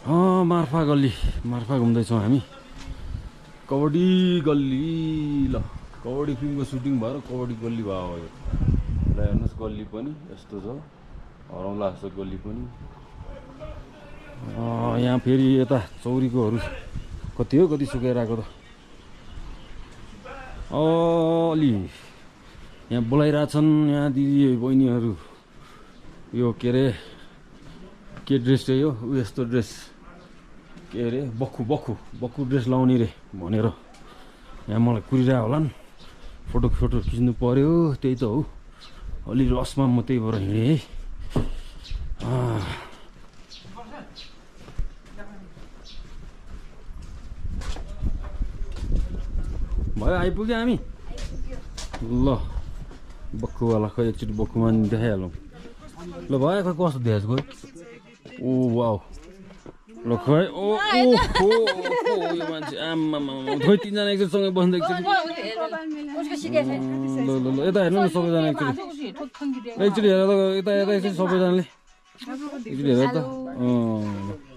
मार्फा घुम्दैछौँ हामी कबड्डी गल्ली ल कबड्डी फिल्मको सुटिङ भएर कबड्डी गल्ली भयो यो ल हेर्नुहोस् गल्ली पनि यस्तो छ हराउँला जस्तो गल्ली पनि यहाँ फेरि यता चौरीकोहरू कति हो कति सुकेर आएको त अलि यहाँ बोलाइरहेछन् यहाँ दिदी बहिनीहरू यो के अरे के ड्रेस चाहिँ हो यस्तो ड्रेस के अरे बक्खु ड्रेस लाउने रे भनेर यहाँ मलाई कुरिरहेको होला नि फोटो खिच्नु पर्यो त्यही त हो अलि रसमा म त्यही भएर हिँडेँ है भयो आइपुग्यो हामी ल बक्खुवाला खै एकचोटि बक्खुमा देखाइहालौँ ल भयो खै कस्तो देखाएको खोइ ओ वाउ ल खै ओ यो मान्छे आम्मामा खोइ तिनजना एकचोटि सँगै बस्दा एकचोटि ल ल ल यता हेर्नु न सबैजना एकचोटि हेर त यता एकचोटि सबैजनाले एकचोटि हेर त